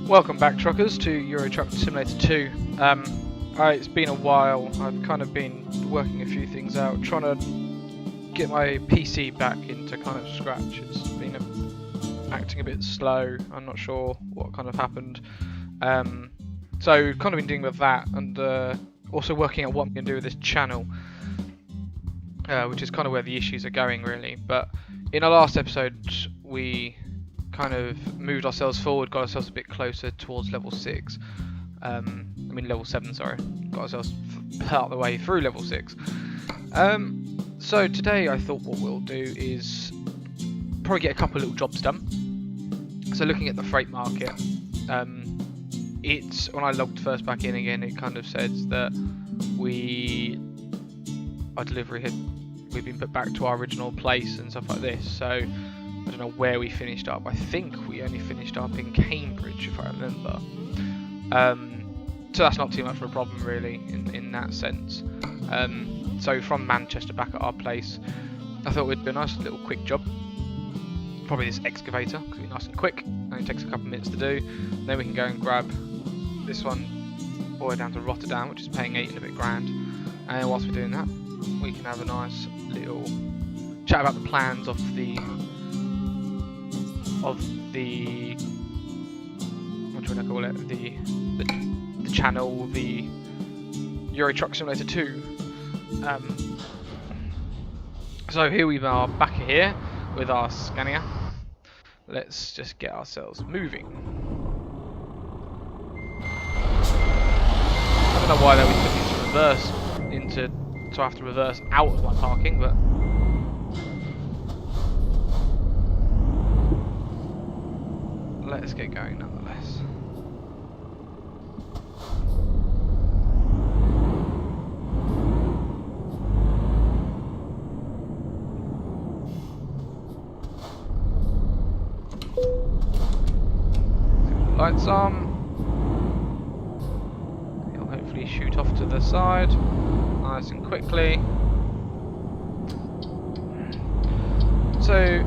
Welcome back, truckers, to Euro Truck Simulator 2. It's been a while. I've kind of been working a few things out, trying to get my PC back into kind of scratch. It's been acting a bit slow. I'm not sure what kind of happened. So kind of been dealing with that, and also working out what I'm going to do with this channel, which is kind of where the issues are going, really. But in our last episode, we kind of moved ourselves forward, got ourselves a bit closer towards level 6. Level 7, sorry. Got ourselves part of the way through level 6. So today I thought what we'll do is probably get a couple of little jobs done. So looking at the freight market, it's when I logged first back in again, it kind of says that our delivery we've been put back to our original place and stuff like this. So I don't know where we finished up. I think we only finished up in Cambridge, if I remember. So that's not too much of a problem, really, in that sense. So from Manchester back at our place, I thought we'd do a nice little quick job. Probably this excavator, because it's nice and quick. Only takes a couple of minutes to do. Then we can go and grab this one all the way down to Rotterdam, which is paying 8 and a bit grand. And whilst we're doing that, we can have a nice little chat about the plans of the what do I call it? The channel, the Euro Truck Simulator 2. So here we are back here with our Scania. Let's just get ourselves moving. I don't know why they always put me so I have to reverse out of my parking, but let's get going nonetheless. Lights on. It'll hopefully shoot off to the side nice and quickly. So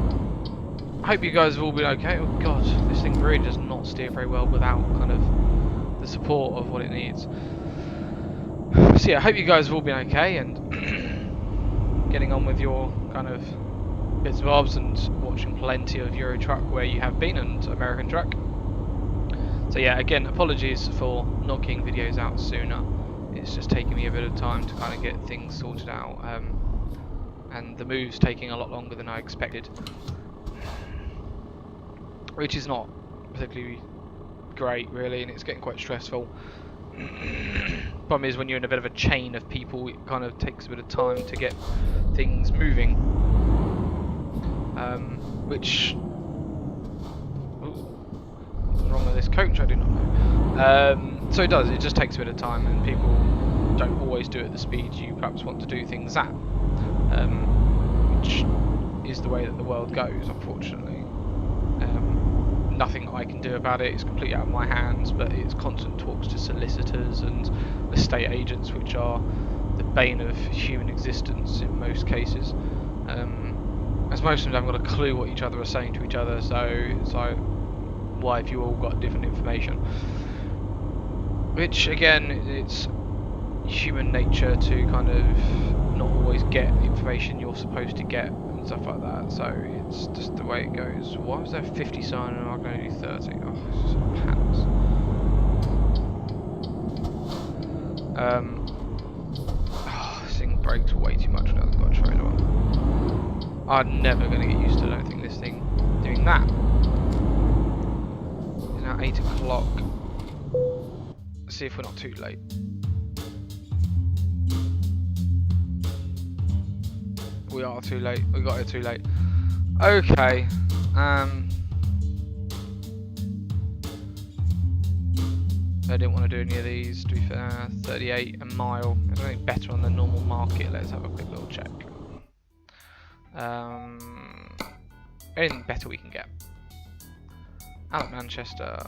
I hope you guys have all been okay. Oh god, this thing really does not steer very well without kind of the support of what it needs. So yeah, I hope you guys have all been okay and getting on with your kind of bits and bobs and watching plenty of Euro Truck where you have been, and American Truck. So yeah, again, apologies for not getting videos out sooner. It's just taking me a bit of time to kind of get things sorted out, and the move's taking a lot longer than I expected, which is not particularly great, really, and it's getting quite stressful. Problem is, when you're in a bit of a chain of people, it kind of takes a bit of time to get things moving, which... what's wrong with this coach? I do not know. So it does, it just takes a bit of time, and people don't always do it at the speed you perhaps want to do things at, which is the way that the world goes, unfortunately. Nothing I can do about it, it's completely out of my hands, but it's constant talks to solicitors and estate agents, which are the bane of human existence in most cases. As most of them haven't got a clue what each other are saying to each other, so it's like, why have you all got different information? Which, again, it's human nature to kind of not always get the information you're supposed to get and stuff like that, so it's just the way it goes. Why was there 50 sign and I'm going to do 30? Oh, it's just pants. This thing brakes way too much when it hasn't got a trailer on. I'm never going to get used to, I don't think, this thing doing that. It's now 8 o'clock. Let's see if we're not too late. We are too late. We got here too late. Okay. I didn't want to do any of these. To be fair, 38 a mile. It's anything better on the normal market. Let's have a quick little check. Anything better we can get. Out of Manchester.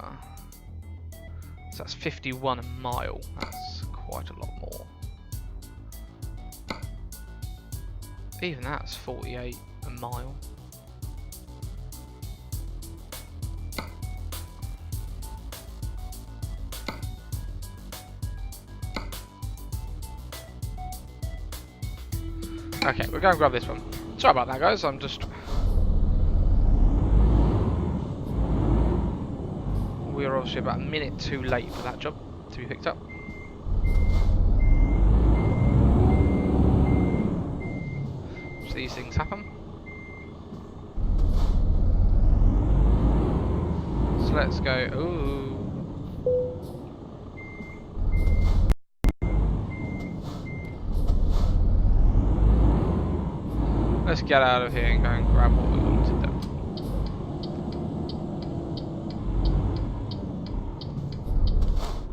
So that's 51 a mile. That's quite a lot more. Even that's 48 a mile. Okay, we're going to grab this one. Sorry about that, guys. I'm just... We're obviously about a minute too late for that job to be picked up. So these things happen. So let's go. Ooh. Let's get out of here and go and grab what we wanted then.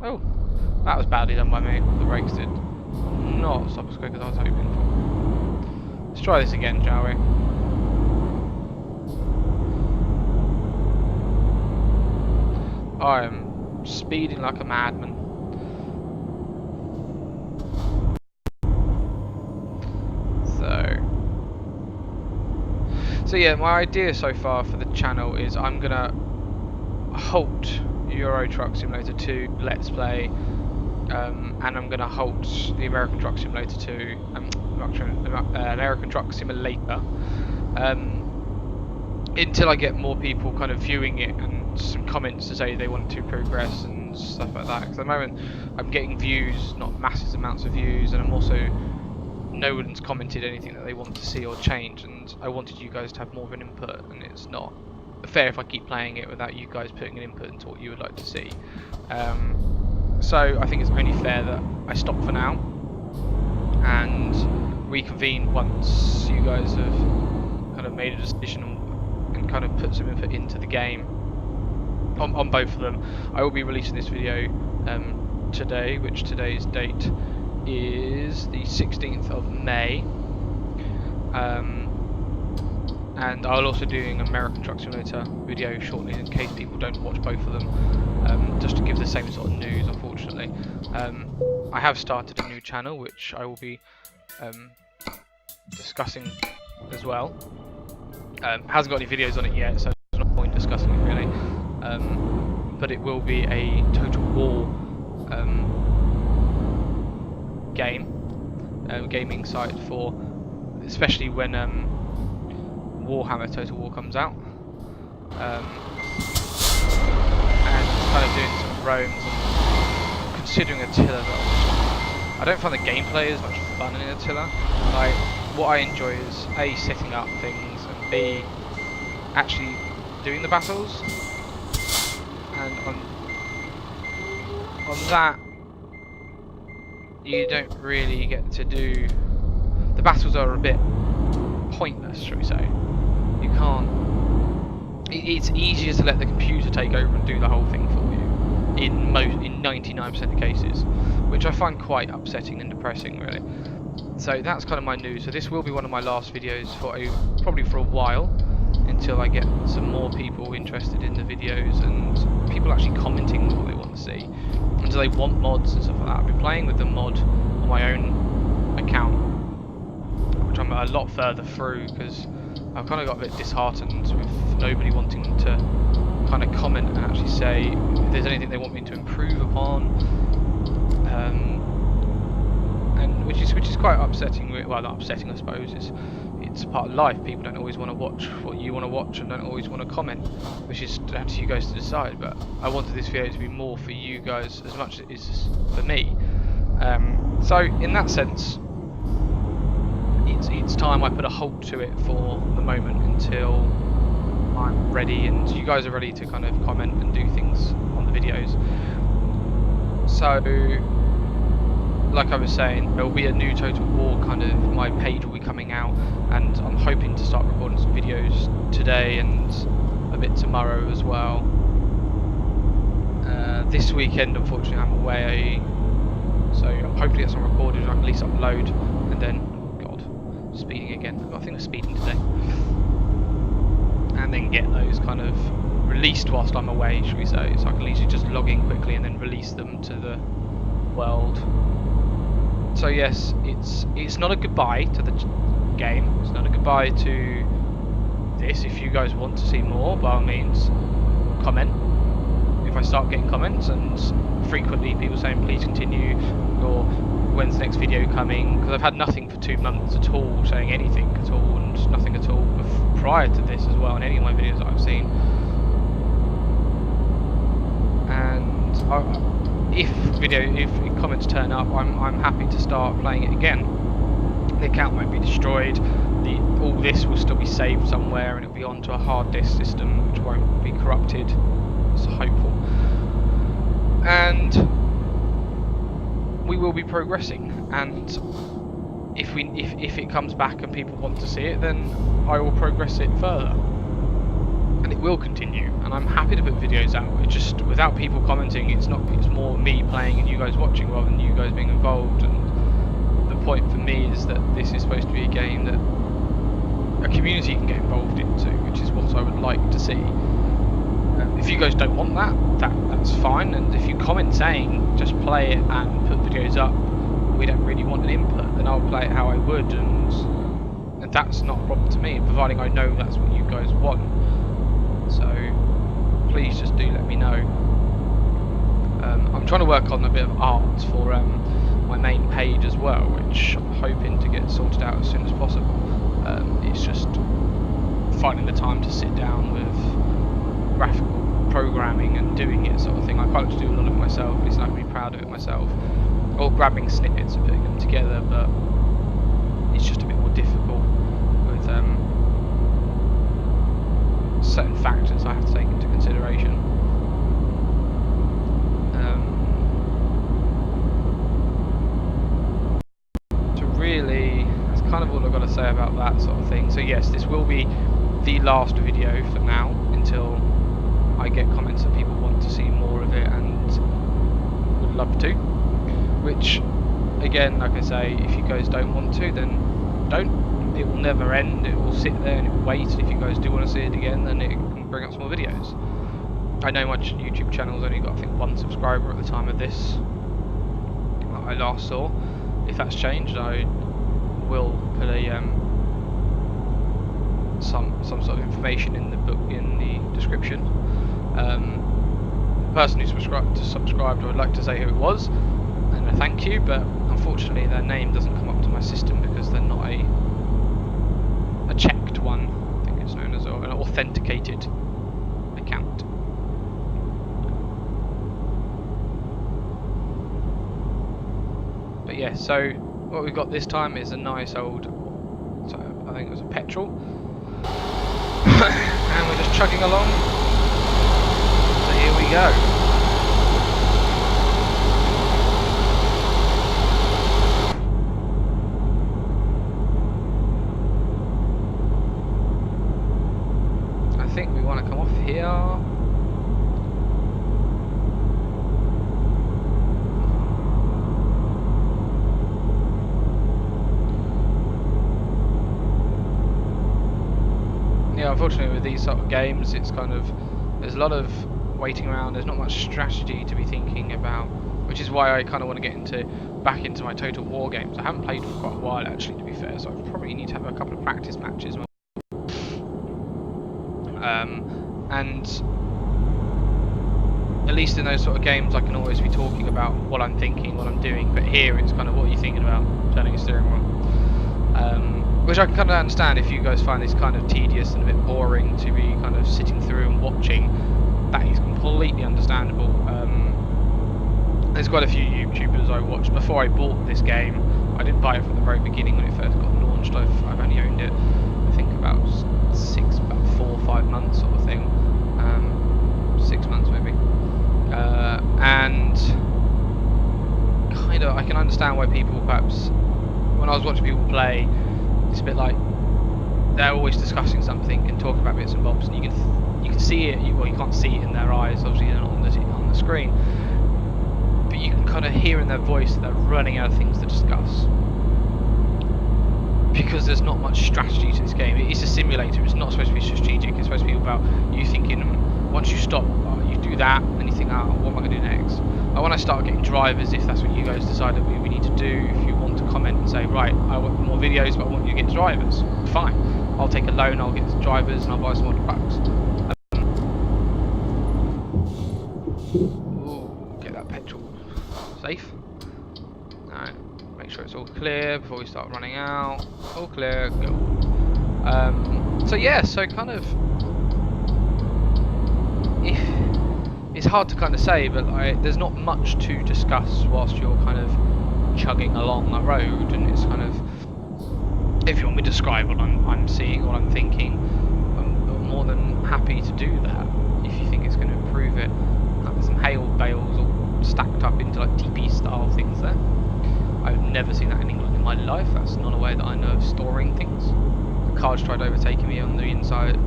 Oh, that was badly done by me. The brakes did not stop as quick as I was hoping for. Let's try this again, shall we? I am speeding like a madman. So yeah, my idea so far for the channel is I'm gonna halt Euro Truck Simulator 2 Let's Play, and I'm gonna halt the American Truck Simulator 2, American Truck Simulator, until I get more people kind of viewing it and some comments to say they want to progress and stuff like that. Because at the moment I'm getting views, not massive amounts of views, and I'm also no one's commented anything that they want to see or change, and I wanted you guys to have more of an input, and it's not fair if I keep playing it without you guys putting an input into what you would like to see. So I think it's only fair that I stop for now and reconvene once you guys have kind of made a decision and kind of put some input into the game on both of them. I will be releasing this video today, which today's date is the 16th of May, and I'll also do an American Truck Simulator video shortly in case people don't watch both of them, just to give the same sort of news. Unfortunately, I have started a new channel which I will be discussing as well. Hasn't got any videos on it yet, so there's no point discussing it really, but it will be a Total War gaming site for, especially when Warhammer Total War comes out, and kind of doing some roams and considering Attila. I don't find the gameplay as much fun in Attila. Like, what I enjoy is A, setting up things, and B, actually doing the battles. And on that, you don't really get to do... The battles are a bit pointless, shall we say. You can't... It's easier to let the computer take over and do the whole thing for you in 99% of cases, which I find quite upsetting and depressing, really. So that's kind of my news. So this will be one of my last videos for probably for a while, until I get some more people interested in the videos and people actually commenting what they want to see. Until they want mods and stuff like that. I've been playing with the mod on my own account, which I'm a lot further through, because I've kind of got a bit disheartened with nobody wanting to kind of comment and actually say if there's anything they want me to improve upon, and which is quite upsetting. Well, not upsetting, I suppose. It's part of life. People don't always want to watch what you want to watch and don't always want to comment, which is down to you guys to decide. But I wanted this video to be more for you guys as much as it is for me. So in that sense, it's time I put a halt to it for the moment until I'm ready and you guys are ready to kind of comment and do things on the videos. So, like I was saying, there will be a new Total War kind of, my page will be coming out, and I'm hoping to start recording some videos today and a bit tomorrow as well. This weekend, unfortunately, I'm away, so I'm hoping it's on recorded and I can at least upload, and then, God, speeding again. I think I'm speeding today. And then get those kind of released whilst I'm away, should we say, so I can at least just log in quickly and then release them to the world. So yes, it's not a goodbye to the game, it's not a goodbye to this. If you guys want to see more, by all means, comment. If I start getting comments and frequently people saying please continue, or when's the next video coming, because I've had nothing for 2 months at all, saying anything at all, and nothing at all prior to this as well in any of my videos that I've seen. And if comments turn up, I'm happy to start playing it again. The account won't be destroyed. All this will still be saved somewhere, and it'll be onto a hard disk system which won't be corrupted. So hopeful. And we will be progressing. And if it comes back and people want to see it, then I will progress it further. And it will continue, and I'm happy to put videos out. It's just without people commenting, it's more me playing and you guys watching rather than you guys being involved. And the point for me is that this is supposed to be a game that a community can get involved into, which is what I would like to see. If you guys don't want that's fine, and if you comment saying just play it and put videos up, we don't really want an input, then I'll play it how I would, and that's not a problem to me, providing I know that's what you guys want. So please just do let me know. I'm trying to work on a bit of art for my main page as well, which I'm hoping to get sorted out as soon as possible. It's just finding the time to sit down with graphical programming and doing it sort of thing. I quite like to do a lot of it myself, at least I can be proud of it myself, or grabbing snippets and putting them together, but it's just a bit more difficult with certain factors I have to take into consideration. So really, that's kind of all I've got to say about that sort of thing. So yes, this will be the last video for now, until I get comments that people want to see more of it and would love to. Which, again, like I say, if you guys don't want to, then don't. It will never end, it will sit there and it will wait. If you guys do want to see it again, then it can bring up some more videos. I know my YouTube channel's only got, I think, 1 subscriber at the time of this that I last saw. If that's changed, I will put a some sort of information in the book, in the description. The person who subscribed, I would like to say who it was, and a thank you, but unfortunately their name doesn't come up to my system because they're not a checked one, I think it's known as, or an authenticated account. But yeah, so what we've got this time is a nice old, so I think it was a petrol, and we're just chugging along, so here we go. I think we want to come off here. Yeah, unfortunately with these sort of games, it's kind of, there's a lot of waiting around, there's not much strategy to be thinking about, which is why I kind of want to get back into my Total War games. I haven't played for quite a while actually, to be fair, so I probably need to have a couple of practice matches. And at least in those sort of games I can always be talking about what I'm thinking, what I'm doing, but here it's kind of what you're thinking about, turning a steering wheel. Which I can kind of understand if you guys find this kind of tedious and a bit boring to be kind of sitting through and watching. That is completely understandable. There's quite a few YouTubers I watched before I bought this game. I didn't buy it from the very beginning when it first got launched. I've only owned it, I think, about 4 or 5 months sort of thing. 6 months maybe. And kind of, I can understand why people perhaps, when I was watching people play, it's a bit like they're always discussing something and talking about bits and bobs, and you can see it. Well, you can't see it in their eyes, obviously they're not on the screen, but you can kind of hear in their voice that they're running out of things to discuss, because there's not much strategy to this game. It's a simulator. It's not supposed to be strategic. It's supposed to be about you thinking, once you stop, you do that, and you think, what am I going to do next? I want to start getting drivers, if that's what you guys decide that we need to do. If you want to comment and say, right, I want more videos, but I want you to get drivers, fine. I'll take a loan, I'll get drivers, and I'll buy some more trucks. Ooh, get that petrol. Safe? Alright. sure it's all clear before we start running out. All clear, go. So yeah, so kind of, it's hard to kind of say, but there's not much to discuss whilst you're kind of chugging along a road, and it's kind of, if you want me to describe what I'm seeing, what I'm thinking, I'm more than happy to do that if you think it's going to improve it. There's some hail bales all stacked up into like TP style things there. I've never seen that in England in my life. That's not a way that I know of storing things. The car's tried overtaking me on the inside,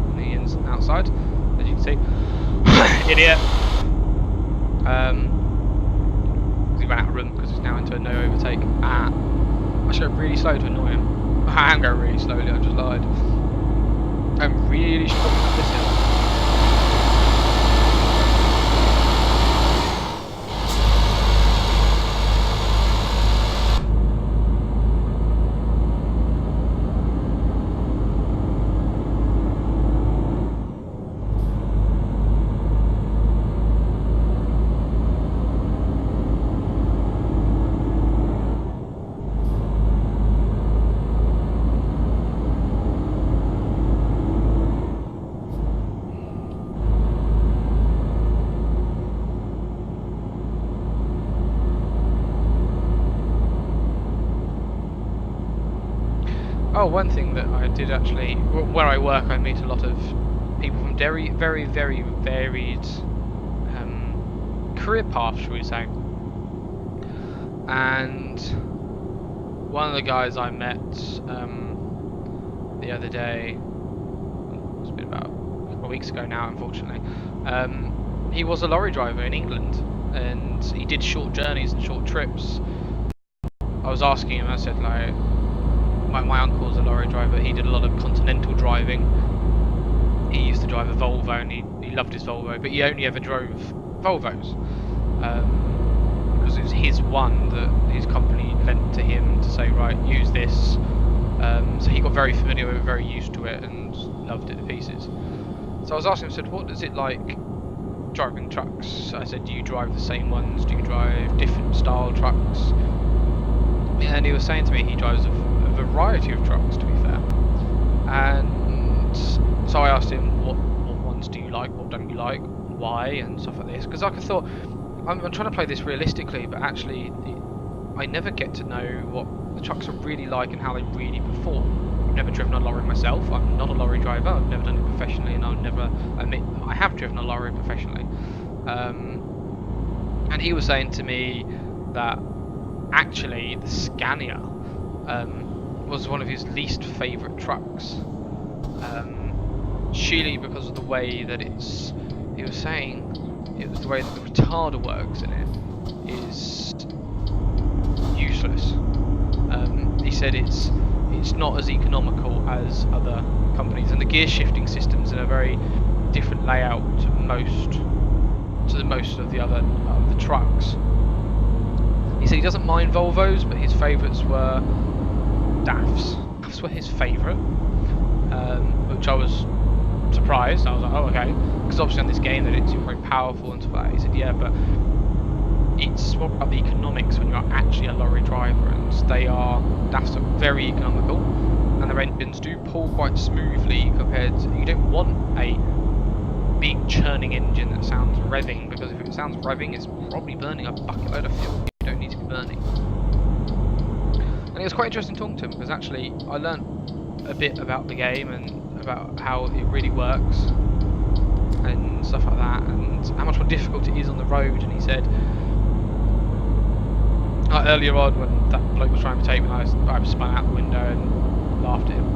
outside, as you can see. Idiot. He ran out of room because he's now into a no overtake. I should go really slow to annoy him. I am going really slowly, I just lied. I'm really struggling with this hill. Oh, one thing that I did actually, where I work, I meet a lot of people from very, very, very varied career paths, shall we say. And one of the guys I met the other day, it's been about a couple of weeks ago now, unfortunately, he was a lorry driver in England, and he did short journeys and short trips. I was asking him, I said, like, my uncle's a lorry driver, he did a lot of continental driving. He used to drive a Volvo, and he loved his Volvo, but he only ever drove Volvos. Because it was his one that his company lent to him to say, right, use this. So he got very familiar with it, very used to it, and loved it to pieces. So I was asking him, I said, what is it like driving trucks? I said, do you drive the same ones? Do you drive different style trucks? And he was saying to me he drives a variety of trucks, to be fair. And so I asked him, what ones do you like, what don't you like, why, and stuff like this. Because like I thought, I'm trying to play this realistically, but actually I never get to know what the trucks are really like and how they really perform. I've never driven a lorry myself, I'm not a lorry driver, I've never done it professionally, and I'll never admit I have driven a lorry professionally. And he was saying to me that actually the Scania was one of his least favourite trucks, surely because of the way that it's, he was saying it was the way that the retarder works in it is useless. He said it's not as economical as other companies, and the gear shifting system's in a very different layout to most of the other trucks. He said he doesn't mind Volvos, but his favourites were DAFs. DAFs were his favourite, which I was surprised. I was like, oh, okay, because obviously on this game that it's very powerful and stuff like that. He said, yeah, but it's more about the economics when you're actually a lorry driver, and DAFs are very economical, and their engines do pull quite smoothly compared to, you don't want a big churning engine that sounds revving, because if it sounds revving, it's probably burning a bucket load of fuel you don't need to be burning. And it was quite interesting talking to him, because actually I learnt a bit about the game and about how it really works and stuff like that, and how much more difficult it is on the road. And he said, earlier on when that bloke was trying to take me, I spun out the window and laughed at him.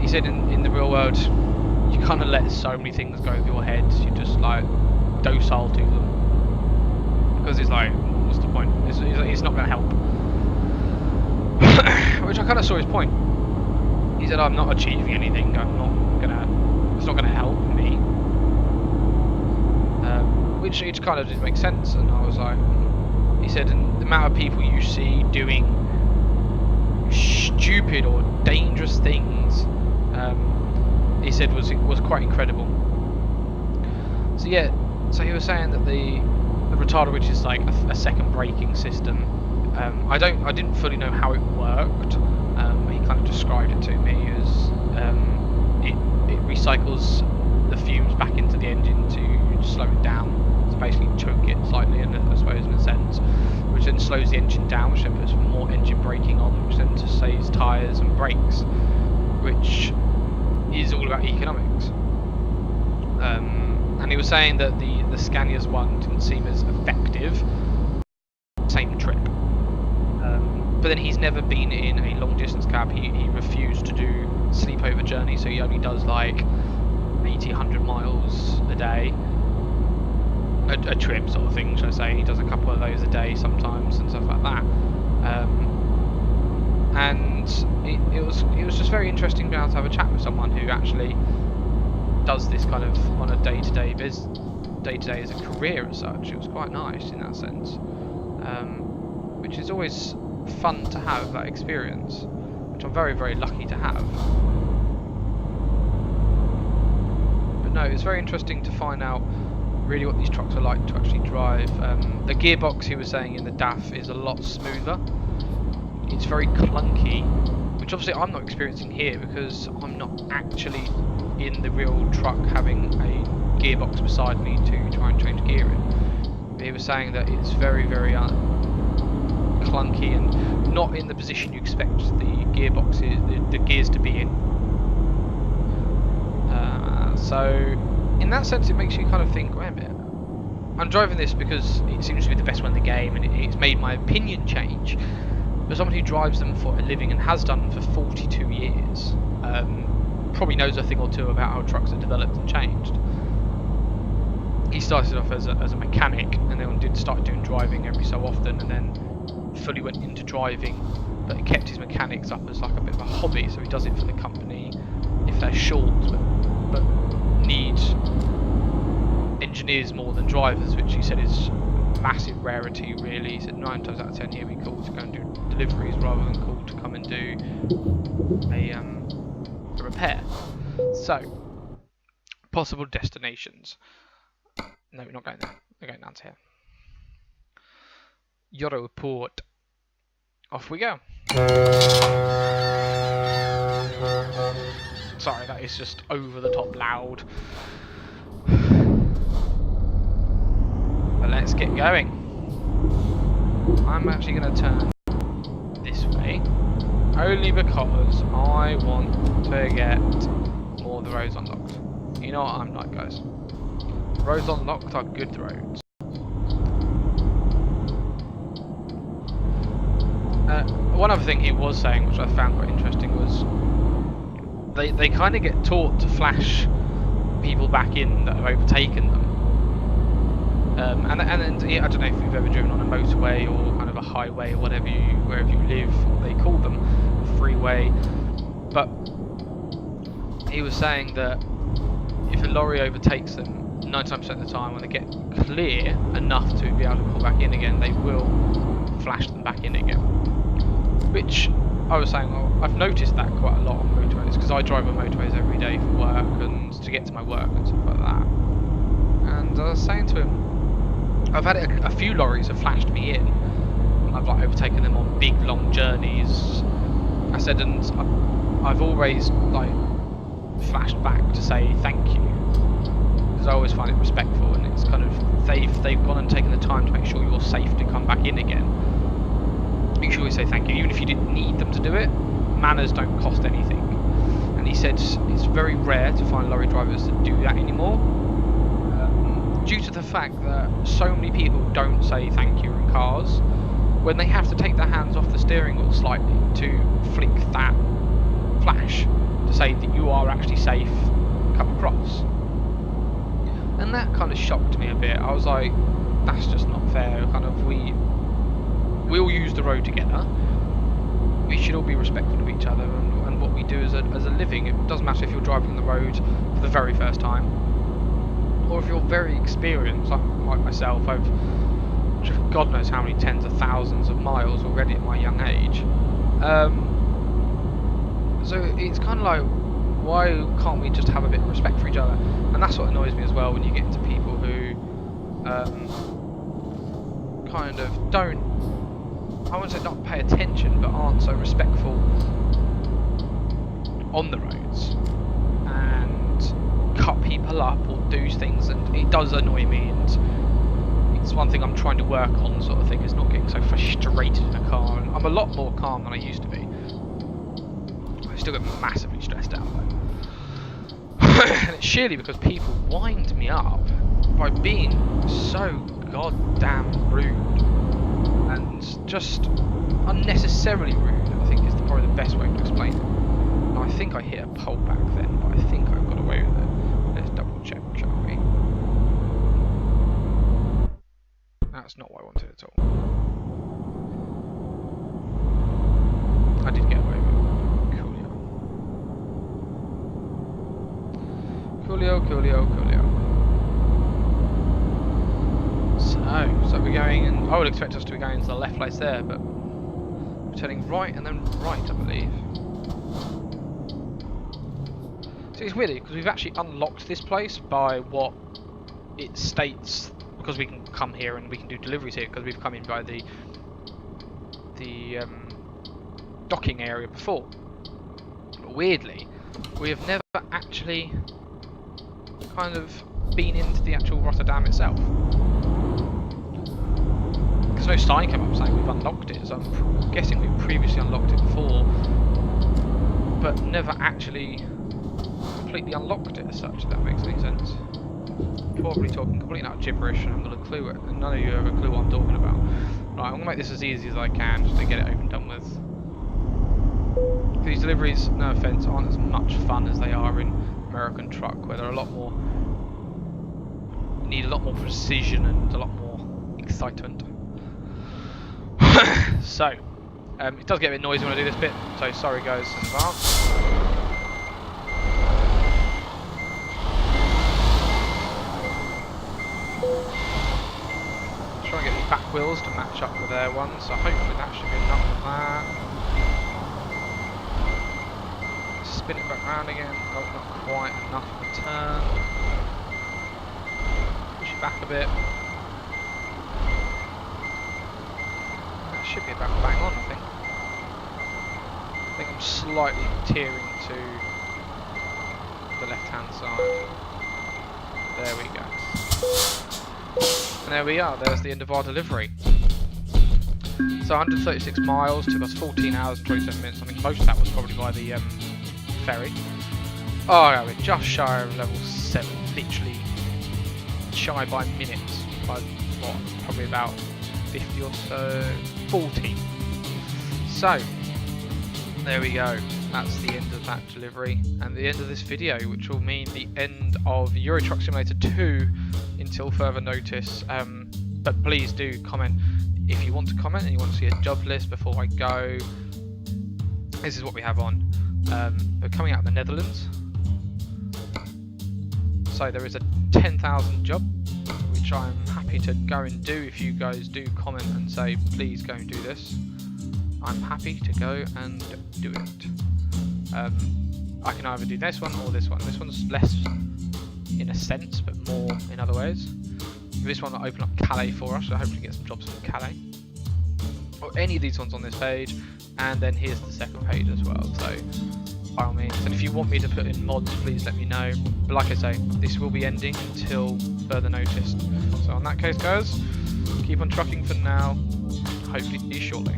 He said in the real world, you kind of let so many things go through your head, you're just like docile to them, because it's like, what's the point? It's not going to help. Which I kind of saw his point. He said, I'm not achieving anything, it's not gonna help me. Which it kind of did make sense, and I was like, he said, and the amount of people you see doing stupid or dangerous things, he said was quite incredible. So yeah, so he was saying that the retarder, which is like a second braking system, I didn't fully know how it worked. He kind of described it to me as it recycles the fumes back into the engine to slow it down, to basically choke it slightly, I suppose, in a sense, which then slows the engine down, which then puts more engine braking on, which then just saves tyres and brakes, which is all about economics. And he was saying that the Scania's one didn't seem as effective. Same trip. But then he's never been in a long distance cab. He refused to do sleepover journeys, so he only does like 80, 100 miles a day. A trip sort of thing, should I say. He does a couple of those a day sometimes and stuff like that. And it was just very interesting being able to have a chat with someone who actually does this kind of on a day-to-day as a career as such. It was quite nice in that sense, which is always fun to have that experience, which I'm very, very lucky to have. But no, it's very interesting to find out really what these trucks are like to actually drive. The gearbox, he was saying, in the DAF is a lot smoother. It's very clunky, which obviously I'm not experiencing here because I'm not actually in the real truck having a gearbox beside me to try and change gear in. But he was saying that it's very, very clunky and not in the position you expect the the gears to be in. So in that sense, it makes you kind of think, wait a minute, I'm driving this because it seems to be the best one in the game, and it's made my opinion change. But someone who drives them for a living and has done for 42 years probably knows a thing or two about how trucks are developed and changed. He started off as a mechanic, and then did start doing driving every so often, and then fully went into driving, but kept his mechanics up as like a bit of a hobby. So he does it for the company if they're short, but need engineers more than drivers, which he said is a massive rarity really. He said 9 times out of 10 he'll be called to go and do deliveries rather than called to come and do a repair. So, possible destinations. No, we're not going there. We're going down to here. Europort. Off we go. Sorry, that is just over the top loud. But let's get going. I'm actually going to turn this way, only because I want to get more of the roads unlocked. You know what I'm like, guys. Roads unlocked are good roads. One other thing he was saying, which I found quite interesting, was they kind of get taught to flash people back in that have overtaken them. And I don't know if you've ever driven on a motorway or kind of a highway or wherever you live, they call them, a freeway. But he was saying that if a lorry overtakes them, 99% of the time when they get clear enough to be able to pull back in again, they will flash them back in again. Which I was saying, well, I've noticed that quite a lot on motorways, because I drive on motorways every day for work and to get to my work and stuff like that. And I was saying to him, I've had a few lorries have flashed me in. I've like overtaken them on big long journeys. I said, and I've always like flashed back to say thank you, because I always find it respectful, and it's kind of they've gone and taken the time to make sure you're safe to come back in again. You should always say thank you, even if you didn't need them to do it. Manners don't cost anything. And he said it's very rare to find lorry drivers that do that anymore, due to the fact that so many people don't say thank you in cars when they have to take their hands off the steering wheel slightly to flick that flash to say that you are actually safe, come across. And that kind of shocked me a bit. I was like, that's just not fair. Kind of, we all use the road together. We should all be respectful of each other and what we do as a living. It doesn't matter if you're driving the road for the very first time, or if you're very experienced, like myself. I've driven God knows how many tens of thousands of miles already at my young age. So it's kind of like, why can't we just have a bit of respect for each other? And that's what annoys me as well, when you get into people who kind of don't I wouldn't say not pay attention, but aren't so respectful on the roads and cut people up or do things, and it does annoy me, and it's one thing I'm trying to work on, sort of thing, is not getting so frustrated in a car. And I'm a lot more calm than I used to be. I still get massively stressed out though. And it's surely because people wind me up by being so goddamn rude and just unnecessarily rude, I think is probably the best way to explain it. And I think I hit a pole back then, but I think I got away with it. Let's double check, shall we? That's not what I wanted at all. I did get away with it. Coolio. So we're going in. I would expect us to be going into the left place there, but we're turning right and then right, I believe. So it's weird because we've actually unlocked this place by what it states, because we can come here and we can do deliveries here because we've come in by the docking area before. But weirdly, we have never actually kind of been into the actual Rotterdam itself. There's no sign come up saying we've unlocked it, so I'm guessing we've previously unlocked it before, but never actually completely unlocked it as such, if that makes any sense. Probably talking completely out gibberish and I haven't got a clue, and none of you have a clue what I'm talking about. Right, I'm going to make this as easy as I can just to get it over and done with. These deliveries, no offence, aren't as much fun as they are in American truck, where they're a lot more, need a lot more precision and a lot more excitement. So, it does get a bit noisy when I do this bit, so sorry guys in advance. Try and get these back wheels to match up with their ones, so hopefully that should be enough of that. Spin it back round again. Oh, not quite enough of a turn. Push it back a bit. That should be about bang on, I think. I think I'm slightly tearing to the left-hand side. There we go. And there we are, there's the end of our delivery. So 136 miles, took us 14 hours and 27 minutes. I think most of that was probably by the ferry. Oh yeah, we're just shy of level 7, literally shy by minutes, by what, probably about 50 or so, 40. So, there we go, that's the end of that delivery, and the end of this video, which will mean the end of Euro Truck Simulator 2 until further notice. But please do comment if you want to comment and you want to see a job list before I go. This is what we have on. We're coming out of the Netherlands, so there is a 10,000 job, which I'm happy to go and do. If you guys do comment and say please go and do this, I'm happy to go and do it. I can either do this one or this one. This one's less in a sense, but more in other ways. This one will open up Calais for us, so hopefully get some jobs from Calais. Or any of these ones on this page, and then here's the second page as well, so by all means. And if you want me to put in mods, please let me know. But like I say, this will be ending until further notice. So in that case guys, keep on trucking for now, hopefully see you shortly.